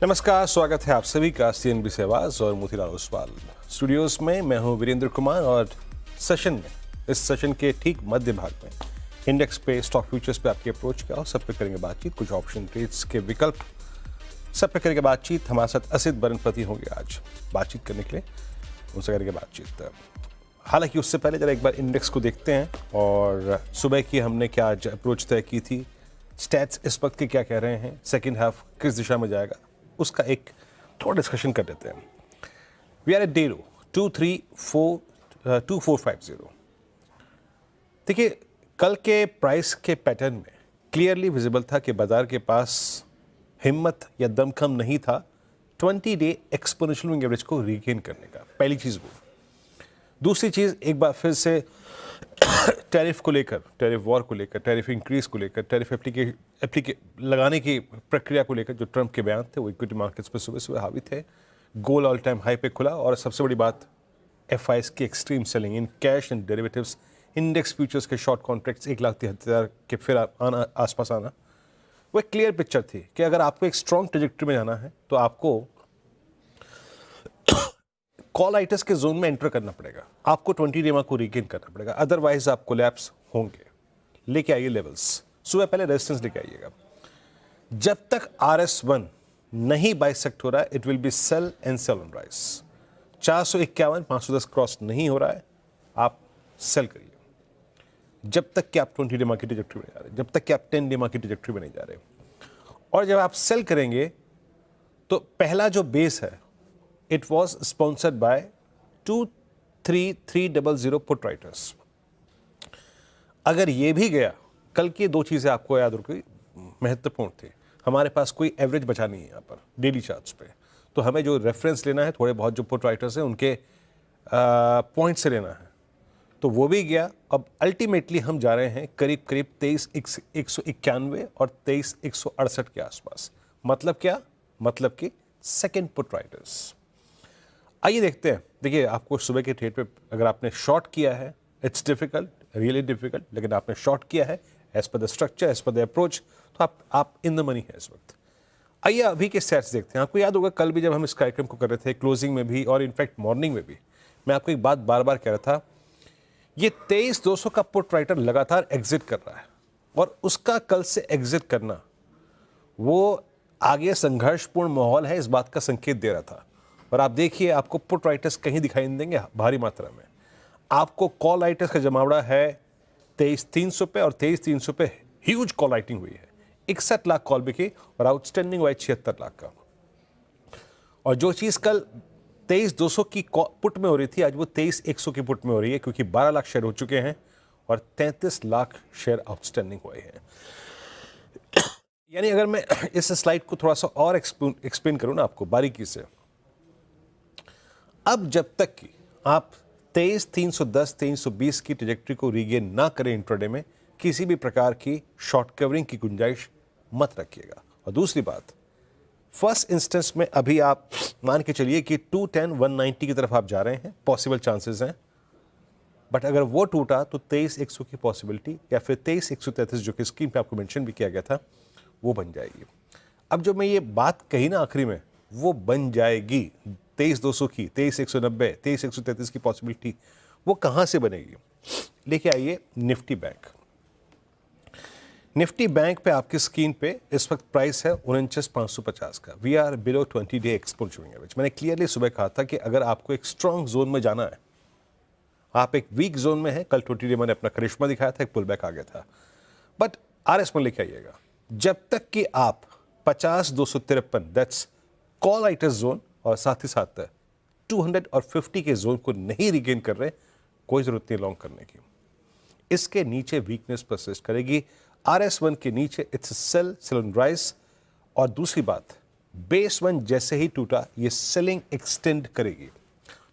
नमस्कार, स्वागत है आप सभी का CNBC आवाज और मोतीलाल ओसवाल स्टूडियोज में। मैं हूं वीरेंद्र कुमार और इस सेशन के ठीक मध्य भाग में इंडेक्स पे, स्टॉक फ्यूचर्स पे आपकी अप्रोच क्या हो, सब पे करेंगे बातचीत। कुछ ऑप्शन ट्रेड्स के विकल्प, सब पे करेंगे बातचीत। हमारे साथ असित बरनपति होंगे आज बातचीत करने के लिए, उनसे करेंगे बातचीत। हालांकि उससे पहले जरा एक बार इंडेक्स को देखते हैं और सुबह की हमने क्या आज अप्रोच तय की थी, स्टैट्स इस वक्त के क्या कह रहे हैं, सेकेंड हाफ किस दिशा में जाएगा, उसका एक थोड़ा डिस्कशन कर लेते हैं। We are at day low 2450। देखिए, कल के प्राइस के पैटर्न में क्लियरली विजिबल था कि बाजार के पास हिम्मत या दमखम नहीं था 20 डे एक्सपोनेंशियल मूविंग एवरेज को रीगेन करने का। पहली चीज़ वो। दूसरी चीज़, एक बार फिर से टैरिफ को लेकर, टैरिफ वॉर को लेकर, टैरिफ इंक्रीज को लेकर, टैरिफ लगाने की प्रक्रिया को लेकर जो ट्रंप के बयान थे वो इक्विटी मार्केट्स पर सुबह सुबह हावी थे। गोल्ड ऑल टाइम हाई पे खुला और सबसे बड़ी बात, FIs की extreme selling in cash and derivatives, index futures के शॉर्ट कॉन्ट्रैक्ट्स 1,73,000 के फिर आसपास आना, वो एक क्लियर पिक्चर थी कि अगर आपको एक स्ट्रॉन्ग ट्रेजेक्टरी में जाना है तो आपको कॉलाइटस के जोन में एंटर करना पड़ेगा, आपको 20 डेमा को रीगेन करना पड़ेगा, अदरवाइज आप कोलैप्स होंगे। लेके आइए लेवल्स, सुबह पहले रेजिस्टेंस लेके आइएगा। जब तक RS1 नहीं बाइसेक्ट हो रहा है, it will be sell and sell on rise. 451 510 क्रॉस नहीं हो रहा है, आप सेल करिए जब तक कि आप 20 डेमा की ट्रेजेक्टरी में जा रहे हैं, जब तक कि आप 10 डेमा की ट्रेजेक्टरी में नहीं जा रहे। और जब आप सेल करेंगे तो पहला जो बेस है, it was sponsored by 23300 put writers. अगर ये भी गया, कल की दो चीज़ें आपको याद रखी, महत्वपूर्ण थी। हमारे पास कोई एवरेज बचा नहीं है यहाँ पर डेली चार्ट्स पे, तो हमें जो रेफरेंस लेना है, थोड़े बहुत जो पुट राइटर्स हैं उनके पॉइंट से लेना है, तो वो भी गया। अब अल्टीमेटली हम जा रहे हैं करीब करीब 23,191 और 23,168 के आसपास। मतलब क्या? मतलब कि सेकेंड पुट राइटर्स। आइए देखते हैं। देखिए, आपको सुबह के ट्रेड पे अगर आपने शॉर्ट किया है, इट्स डिफिकल्ट, रियली डिफिकल्ट, लेकिन आपने शॉर्ट किया है as per the structure, as per the approach, तो आप इन द मनी है इस वक्त। आइए अभी के सेट्स देखते हैं। आपको याद होगा कल भी जब हम इस कार्यक्रम को कर रहे थे, क्लोजिंग में भी और इनफैक्ट मॉर्निंग में भी, मैं आपको एक बात बार बार कह रहा था, ये 23,200 का पुट राइटर लगातार एग्जिट कर रहा है और उसका कल से एग्जिट करना वो आगे संघर्षपूर्ण माहौल है, इस बात का संकेत दे रहा था। और आप देखिए, आपको पुट राइटर्स कहीं दिखाई नहीं देंगे भारी मात्रा में। आपको कॉल राइटर्स का जमावड़ा है 23,300 पे, और 23,300 पे ह्यूज कॉल राइटिंग हुई है। 61 लाख कॉल बिकी और आउटस्टैंडिंग हुआ है 76 लाख का। और जो चीज़ कल 23,200 की पुट में हो रही थी, आज वो 23,100 की पुट में हो रही है, क्योंकि 12 लाख शेयर हो चुके हैं और 33 लाख शेयर आउटस्टैंडिंग हुए हैं। यानी अगर मैं इस स्लाइड को थोड़ा सा और एक्सप्लेन करूं ना आपको बारीकी से, अब जब तक कि आप 23,310 2320 की ट्रेजेक्टरी को रीगेन ना करें इंट्राडे में, किसी भी प्रकार की शॉर्ट कवरिंग की गुंजाइश मत रखिएगा। और दूसरी बात, फर्स्ट इंस्टेंस में अभी आप मान के चलिए कि 210 190 की तरफ आप जा रहे हैं, पॉसिबल चांसेस हैं, बट अगर वो टूटा तो 23,100 की पॉसिबिलिटी या फिर 23,133 जो कि स्क्रीन पे आपको मेंशन भी किया गया था, वो बन जाएगी। अब जो मैं ये बात कही ना आखिरी में, वो बन जाएगी 23,200 की, 23,190, 23,133 की पॉसिबिलिटी, वो कहां से बनेगी? लेके आइए निफ्टी बैंक। निफ्टी बैंक पे आपकी स्क्रीन पे इस वक्त प्राइस है 49,550 का। We are below 20 day exponential moving average. मैंने क्लियरली सुबह कहा था कि अगर आपको एक स्ट्रॉन्ग जोन में जाना है, आप एक वीक जोन में है, कल 20 डे मैंने अपना करिश्मा दिखाया था, एक पुल बैक आ गया था, बट RS में लेके आइएगा। जब तक कि आप 50,253 दैट्स कॉल राइटर्स जोन और साथ ही साथ 250 के जोन को नहीं रिगेन कर रहे, कोई जरूरत नहीं लॉन्ग करने की। इसके नीचे वीकनेस परसिस्ट करेगी। RS1 के नीचे इट्स सेल ऑन राइज। और दूसरी बात, बेस 1 जैसे ही टूटा, ये सेलिंग एक्सटेंड करेगी।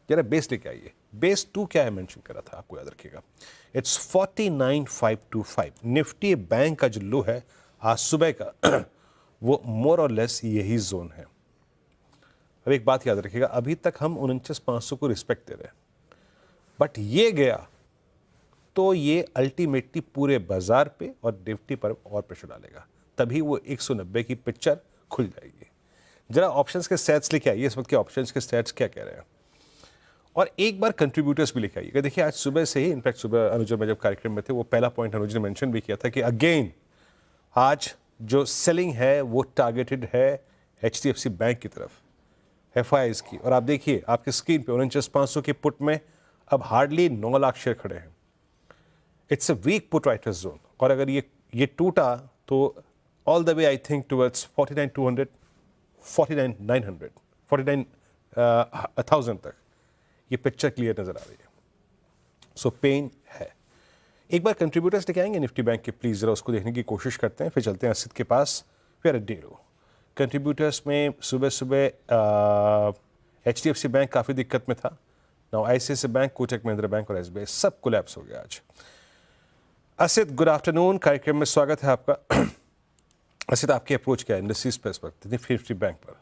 जरा बेस लेके आइए। बेस 2 क्या है मेंशन करा था, आपको याद रखिएगा, इट्स 49,525। निफ्टी बैंक का जो लो है आज सुबह का वो मोर और लेस यही जोन है। अब एक बात याद रखिएगा, अभी तक हम 49,500 को रिस्पेक्ट दे रहे हैं, बट ये गया तो ये अल्टीमेटली पूरे बाजार पे और निफ्टी पर और प्रेशर डालेगा, तभी वो 190 की पिक्चर खुल जाएगी। जरा ऑप्शंस के स्टैट्स लेके आइए, इस वक्त के ऑप्शंस के स्टैट्स क्या कह रहे हैं, और एक बार कंट्रीब्यूटर्स भी लेके आइएगा। देखिए आज सुबह से ही, इनफैक्ट सुबह अनुज में जब कार्यक्रम में थे, वो पहला पॉइंट अनुज ने मेंशन भी किया था कि अगेन आज जो सेलिंग है वो टारगेटेड है HDFC बैंक की तरफ, FIs की। और आप देखिए आपकी स्क्रीन पे 49,500 के पुट में अब हार्डली 9 लाख शेयर खड़े हैं। It's a weak put writers zone, और अगर ये टूटा तो all the way I think towards 49,200, 49,900, 49,000 तक ये पिक्चर क्लियर नजर आ रही है। सो पेन है। एक बार कंट्रीब्यूटर्स लेके आएंगे निफ्टी बैंक के, प्लीज जरा उसको देखने की कोशिश करते हैं, फिर चलते हैं असित के पास। फिर डेरो कंट्रीब्यूटर्स में सुबह सुबह HDFC बैंक काफ़ी दिक्कत में था। Now ICICI bank, Kotak Mahindra bank और SBI सब कोलैप्स हो गया आज। असित गुड आफ्टरनून, कार्यक्रम में स्वागत है आपका। असित आपकी अप्रोच क्या है इंडस्ट्रीज पर इस वक्त निफ्टी बैंक पर?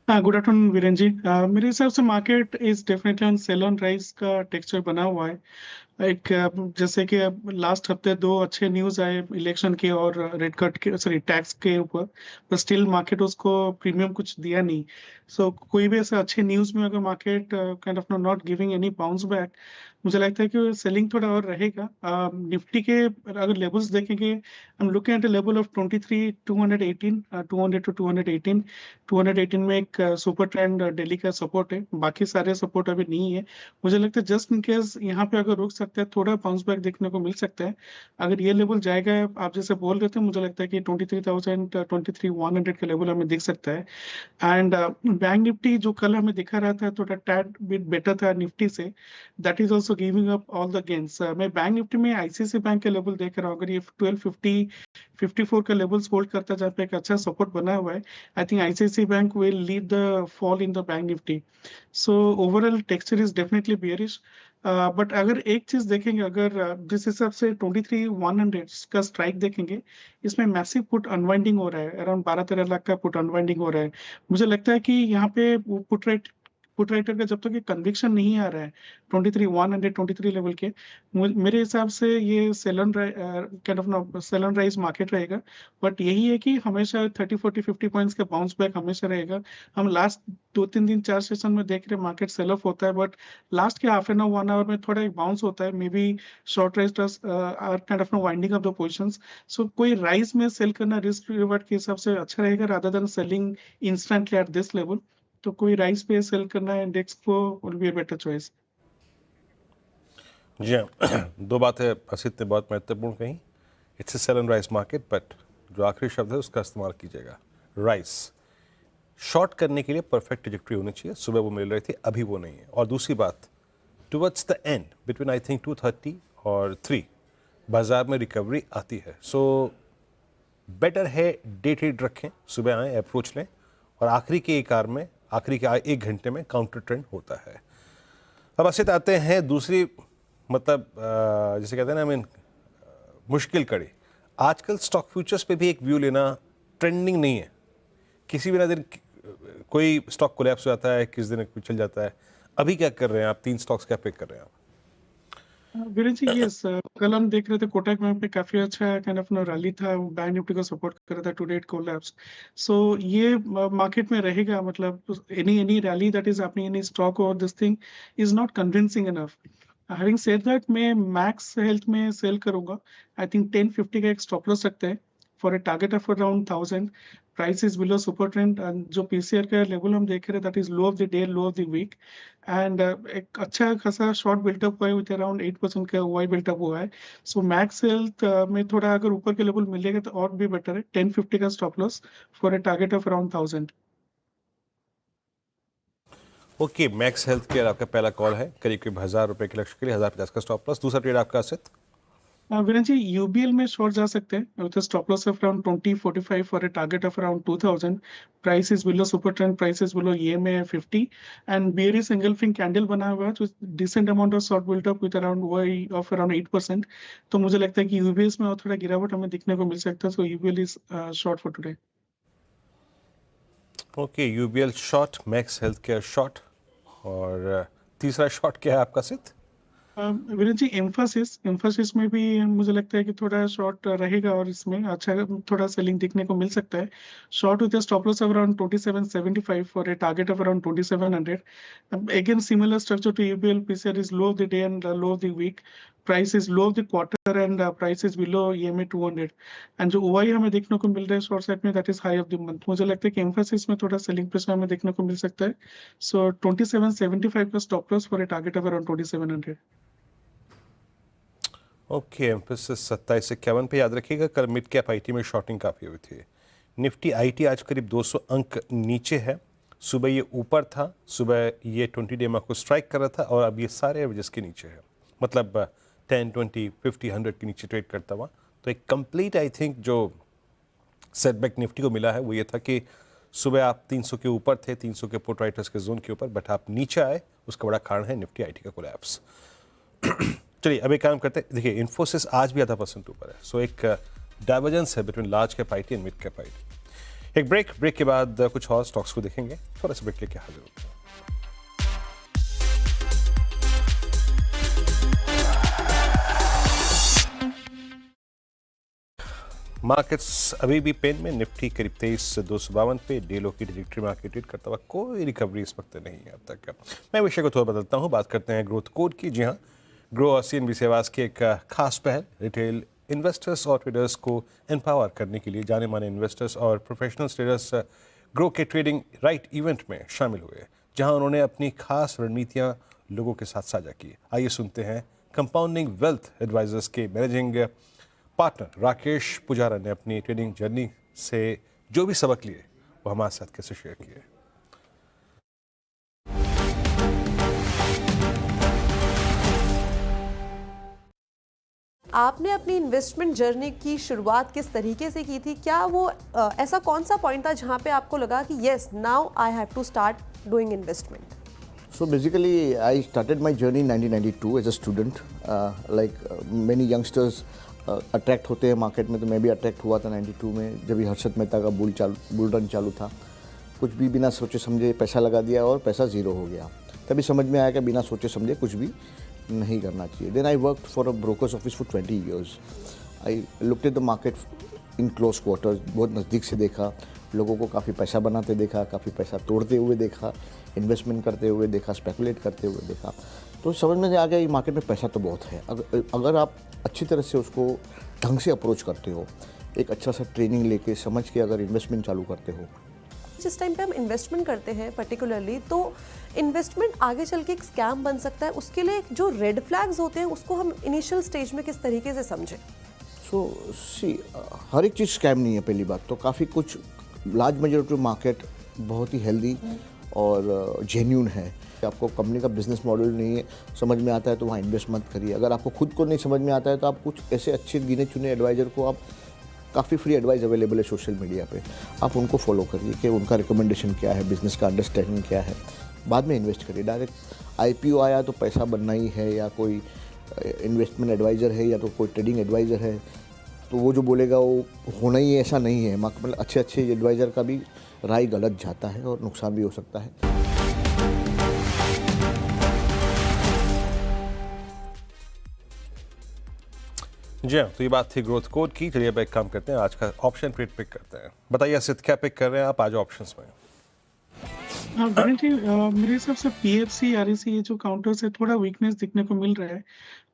हाँ, गुड आफ्टरनून वीरेन जी। मेरे हिसाब से market is definitely on sale on rise का टेक्सचर बना हुआ है। एक जैसे कि लास्ट हफ्ते दो अच्छे न्यूज आए इलेक्शन के और रेट कट के, सॉरी टैक्स के ऊपर, पर स्टिल मार्केट उसको प्रीमियम कुछ दिया नहीं। सो कोई भी ऐसे अच्छे न्यूज में अगर market kind of not giving any bounce back, मुझे लगता है कि सेलिंग थोड़ा और रहेगा। निफ्टी के अगर लेवल्स देखेंगे, हम looking at a level of 23,218, 200 to 218। 218 में एक सुपर ट्रेंड डेली का सपोर्ट है, बाकी सारे सपोर्ट अभी नहीं है। मुझे लगता है जस्ट इन केस यहाँ पे अगर रुक सकते हैं, थोड़ा बाउंस बैक देखने को मिल सकता है। अगर ये लेवल जाएगा, आप जैसे बोल रहे थे, मुझे लगता है कि 23,000, 23,100 का लेवल हमें दिख सकता है। एंड बैंक निफ्टी जो कल हमें दिखा रहा था थोड़ा टैड बिट बेटर था निफ्टी से, that is also giving up all the gains. मैं बैंक निफ्टी में ICICI बैंक के लेवल देख रहा हूँ, अगर ये 1250 54 का लेवल्स होल्ड करता है, जहाँ पे एक अच्छा सपोर्ट बना हुआ है, I think ICICI bank will lead the fall in the bank Nifty. So overall texture is definitely bearish. But अगर एक चीज देखेंगे, अगर जिस हिसाब से 23,100 का स्ट्राइक देखेंगे, इसमें मैसिव पुट अनवाइंडिंग हो रहा है, अराउंड 12-13 लाख का पुट अनवाइंडिंग हो रहा है। मुझे लगता है कि यहाँ पे पुट राइटर का जब तक ये कन्विक्शन नहीं आ रहा है 23,100 23 लेवल के, मेरे हिसाब से ये sell kind of sell on rise market रहेगा। बट यही है कि हमेशा 30-40-50 पॉइंट्स का बाउंस बैक हमेशा रहेगा। हम लास्ट 2-3 दिन 4 सेशन में देख रहे मार्केट सेल ऑफ होता है, बट लास्ट के हाफ एन आवर 1 आवर में थोड़ा एक बाउंस होता है। Maybe short risers are kind of winding up the positions. So कोई राइज में सेल करना रिस्क रिवार्ड के हिसाब से अच्छा रहेगा, rather than selling instantly at this level. तो कोई राइज पे सेल करना है इंडेक्स को, will be a better choice. जी हाँ, दो बातें असित ने बहुत महत्वपूर्ण कही। It's a sell and rise market, but जो आखिरी शब्द है उसका इस्तेमाल कीजिएगा, राइस। शॉर्ट करने के लिए परफेक्ट ट्रैजेक्टरी होनी चाहिए, सुबह वो मिल रही थी, अभी वो नहीं है। और दूसरी बात, towards the end between I think 230 और 3 बाजार में रिकवरी आती है। सो बेटर है डे ट्रेड रखें, सुबह आएँ, अप्रोच लें, और आखिरी के एक घंटे में काउंटर ट्रेंड होता है। अब असित आते हैं दूसरी, मतलब जैसे कहते हैं ना, आई मीन मुश्किल कड़ी। आजकल स्टॉक फ्यूचर्स पे भी एक व्यू लेना ट्रेंडिंग नहीं है। किसी भी ना दिन कोई स्टॉक कोलैप्स हो जाता है, किस दिन कुछ चल जाता है। अभी क्या कर रहे हैं आप? 3 स्टॉक्स क्या पिक कर रहे हैं आप? वीरेन जी, यस, कल हम देख रहे थे कोटक बैंक पे काफी अच्छा काइंड ऑफ रैली था, बैंक निफ्टी को सपोर्ट कर रहा था, टुडे इट कोलैप्स। सो ये मार्केट में रहेगा, मतलब any rally that is happening in stock और this thing is not convincing enough. Having said that, मैं मैक्स हेल्थ में सेल करूंगा। आई थिंक 1050 का एक स्टॉप लॉस सकते हैं for a target of around 1000। Price is below super trend, and जो PCR का लेवल हम देख रहे हैं that is low of the day, low of the week. And एक अच्छा खासा शॉर्ट बिल्टअप हुआ है, विथ अराउंड 8% का वाई बिल्टअप हुआ है। सो मैक्स हेल्थ में थोड़ा अगर ऊपर के लेवल मिलेगा तो और भी बेटर है। 1050 का stop loss for a target of around 1000। Okay, max health care आपका पहला कॉल है, करीब करीब 1000 रुपये के लक्ष्य के लिए 1050 का स्टॉप लॉस। दूसरा ट्रेड आपका असित? वीरेन जी, यूबीएल में शॉर्ट जा सकते हैं with stop loss of around 2045 for a target of around 2000। Price is below super trend, price is below EMA 50, and bearish engulfing candle बना हुआ है, जो decent amount of short built up with around Y of around 8%। तो मुझे लगता है कि UBS में और थोड़ा गिरावट हमें दिखने को मिल सकता है। So UBL is short for today. Okay, UBL short, Max Healthcare short, और तीसरा शॉर्ट क्या है आपका असित? वीरेंद्र जी, एम्फासिस में भी मुझे लगता है कि थोड़ा शॉर्ट रहेगा और इसमें अच्छा थोड़ा सेलिंग देखने को मिल सकता है। Short with stop loss around 2775 for a target of around 2700। Again similar structure to UBL, PCR is low of the day and low of the week, price is low of the quarter and price is below EMA 200। And जो OI हमें देखने को मिल रहा है short side में, that is high of the month. मुझे लगता है कि एम्फासिस में थोड़ा सेलिंग प्रेशर हमें देखने को मिल सकता है। सो 2775 का stop loss for a target of around 2700। Okay, emphasis 2751 पे याद रखिएगा। कल मिड कैप आईटी में शॉर्टिंग काफ़ी हुई थी। निफ्टी आईटी आज करीब 200 अंक नीचे है। सुबह ये ऊपर था, सुबह ये 20 डे को स्ट्राइक कर रहा था और अब ये सारे एवरेजेस के नीचे है, मतलब 10, 20, 50, 100 के नीचे ट्रेड करता हुआ। तो एक कंप्लीट आई थिंक जो सेटबैक निफ्टी को मिला है वो ये था कि सुबह आप 300 के ऊपर थे, 300 के पुट राइटर्स के जोन के ऊपर, बट आप नीचे आए। उसका बड़ा कारण है निफ्टी आईटी का कोलैप्स। चलिए अब एक काम करते हैं। देखिए, इन्फोसिस आज भी ½ % ऊपर है, सो एक डाइवर्जेंस है between large cap IT and mid cap IT. एक ब्रेक के बाद कुछ और स्टॉक्स को देखेंगे। थोड़ा सा ब्रेक लेके हाजिर होते हैं। मार्केट्स अभी भी पेन में। निफ्टी करीब 23,252 पे, डेलो की डिजिटरी मार्केट ट्रेड करता हुआ, कोई रिकवरी इस वक्त नहीं है अब तक। मैं विषय को थोड़ा बदलता हूँ, बात करते हैं ग्रोथ कोड की। जी हाँ, ग्रो और सीएनबी सेवास की एक खास पहल रिटेल इन्वेस्टर्स और ट्रेडर्स को एम्पावर करने के लिए जाने माने इन्वेस्टर्स और प्रोफेशनल ट्रेडर्स ग्रो के ट्रेडिंग राइट इवेंट में शामिल हुए, जहां उन्होंने अपनी खास रणनीतियां लोगों के साथ साझा की। आइए सुनते हैं कंपाउंडिंग वेल्थ एडवाइजर्स के मैनेजिंग पार्टनर राकेश पुजारा ने अपनी ट्रेडिंग जर्नी से जो भी सबक लिए वो हमारे साथ कैसे शेयर किए। आपने अपनी इन्वेस्टमेंट जर्नी की शुरुआत किस तरीके से की थी? क्या वो ऐसा कौन सा पॉइंट था जहां पे आपको लगा कि yes, now I have to start doing investment? So basically, I started my journey in 1992 as a student. Like many youngsters attract होते हैं मार्केट में, तो मैं भी अट्रैक्ट हुआ था 92 में, जब भी हर्षद मेहता का बुल रन चालू था। कुछ भी बिना सोचे समझे पैसा लगा दिया और पैसा ज़ीरो हो गया। तभी समझ में आया कि बिना सोचे समझे कुछ भी नहीं करना चाहिए। Then I worked for a brokers office for 20 years. I looked at the market in close quarters, बहुत नज़दीक से देखा, लोगों को काफ़ी पैसा बनाते देखा, काफ़ी पैसा तोड़ते हुए देखा, इन्वेस्टमेंट करते हुए देखा, स्पेकुलेट करते हुए देखा। तो समझ में आ गया ये मार्केट में पैसा तो बहुत है। अगर आप अच्छी तरह से उसको ढंग से अप्रोच करते हो, एक अच्छा सा ट्रेनिंग लेके समझ के अगर इन्वेस्टमेंट चालू करते हो। जिस टाइम पे हम इन्वेस्टमेंट करते हैं पर्टिकुलरली, तो इन्वेस्टमेंट आगे चल के एक स्कैम बन सकता है। उसके लिए जो रेड फ्लैग्स होते हैं उसको हम इनिशियल स्टेज में किस तरीके से समझें? हर एक चीज़ स्कैम नहीं है। पहली बात तो काफ़ी कुछ लार्ज मेजॉरिटी मार्केट बहुत ही हेल्दी और जेन्यून है। आपको कंपनी का बिजनेस मॉडल नहीं है समझ में आता है तो वहाँ इन्वेस्ट मत करिए। अगर आपको खुद को नहीं समझ में आता है तो आप कुछ ऐसे अच्छे गिने चुने एडवाइज़र को, आप काफ़ी फ्री एडवाइस अवेलेबल है सोशल मीडिया पे, आप उनको फॉलो करिए कि उनका रिकमेंडेशन क्या है, बिज़नेस का अंडरस्टैंडिंग क्या है, बाद में इन्वेस्ट करिए। डायरेक्ट आईपीओ आया तो पैसा बनना ही है, या कोई इन्वेस्टमेंट एडवाइज़र है या तो कोई ट्रेडिंग एडवाइज़र है तो वो जो बोलेगा वो होना ही है, ऐसा नहीं है। मतलब अच्छे एडवाइज़र का भी राय गलत जाता है और नुकसान भी हो सकता है। जी हाँ, तो ये बात थी ग्रोथ कोड की। चलिए अब एक काम करते हैं, आज का ऑप्शन ट्रेड पिक करते हैं। बताइए असित, क्या पिक कर रहे हैं आप आज ऑप्शंस में? वीरेंद्र जी, मेरे हिसाब से पीएफसी आरईसी ये जो काउंटर्स है थोड़ा वीकनेस दिखने को मिल रहा है।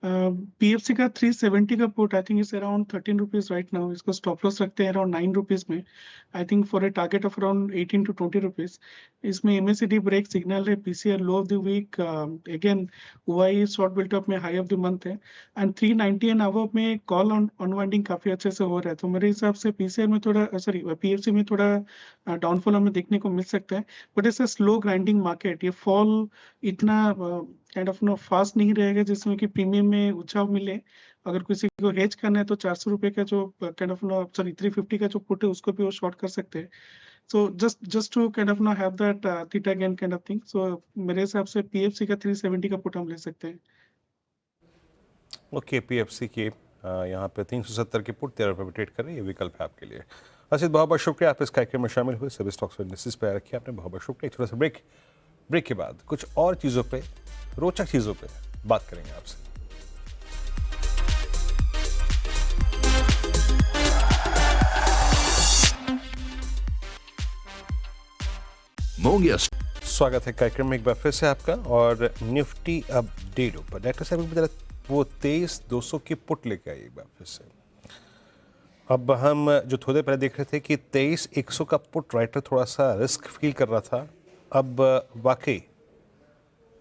पीएफसी का 370 का put I think is around 13 rupees right now. इसको स्टॉप लॉस रखते हैं अराउंड 9 रुपीज में, I think for a target of around 18 to 20 rupees. इसमें एमएसीडी ब्रेक सिग्नल है, PCR low of the week, again OI short built up में high of the month है, and 390 and above में call unwinding काफी अच्छे से हो रहा है। तो मेरे हिसाब से पीसीआर में थोड़ा पीएफसी में थोड़ा डाउनफॉल हमें देखने को मिल सकता है। But it's a slow grinding market, ये फॉल इतना काइंड ऑफ नो फास्ट नहीं रहेगा जिसमें कि प्रीमियम में उछाल मिले। अगर किसी को हेज करना है तो 400 रुपए का जो काइंड ऑफ नो 350 का जो पुट है उसको भी वो शॉर्ट कर सकते हैं। So just to kind of know have that theta gain kind of thing. So मेरे हिसाब से पीएफसी का 370 का पुट हम ले सकते हैं। ओके, पीएफसी के यहाँ पे 370 की पुट 13 रुपये में ट्रेड कर रही है, विकल्प है आपके लिए। असित, बहुत बहुत शुक्रिया, आप इस कार्यक्रम में शामिल हुए, सभी स्टॉक्स और इंडेक्सेस पे रखिए आपने, बहुत बहुत शुक्रिया। थोड़ा सा ब्रेक के बाद कुछ और चीज़ों पे, रोचक चीज़ों पे बात करेंगे आपसे। मूंग या स्वागत है कार्यक्रम में एक बार फिर से आपका। और निफ्टी अब डे लो पर डॉक्टर साहब ने वो 23,200 की पुट लेके आई एक बार फिर से। अब हम जो थोड़ी देर पहले देख रहे थे कि 23,100 का पुट राइटर थोड़ा सा रिस्क फील कर रहा था, अब वाकई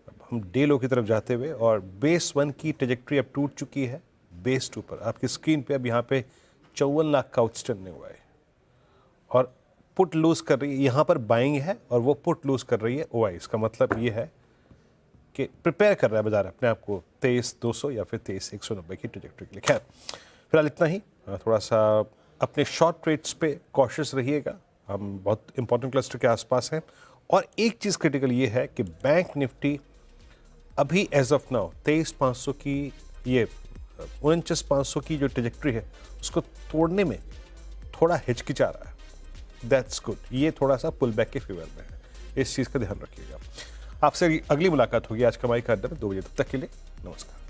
अब हम डे लो की तरफ जाते हुए और बेस 1 की ट्रेजेक्ट्री अब टूट चुकी है। बेस 2 पर आपकी स्क्रीन पे अब यहाँ पे 54 लाख का आउटस्टैंडिंग हुआ है और पुट लूज कर रही है, यहाँ पर बाइंग है और वो पुट लूज कर रही है ओआई। इसका मतलब ये है कि प्रिपेयर कर रहा है बाजार अपने आप को 23,200 या फिर 23,190 की ट्रेजेक्ट्री के लिए। खैर फिलहाल इतना ही। थोड़ा सा अपने शॉर्ट ट्रेड्स पे कॉशियस रहिएगा, हम बहुत इंपॉर्टेंट क्लस्टर के आसपास हैं। और एक चीज़ क्रिटिकल ये है कि बैंक निफ्टी अभी एज ऑफ नाउ 23,500 की ये 49,500 की जो ट्रेजेक्ट्री है उसको तोड़ने में थोड़ा हिचकिचा रहा है। दैट्स गुड, ये थोड़ा सा पुल बैक के फेवर में है, इस चीज़ का ध्यान रखिएगा। आपसे अगली मुलाकात होगी आज कमाई का अड्डा में 2 बजे। तब तक के लिए नमस्कार।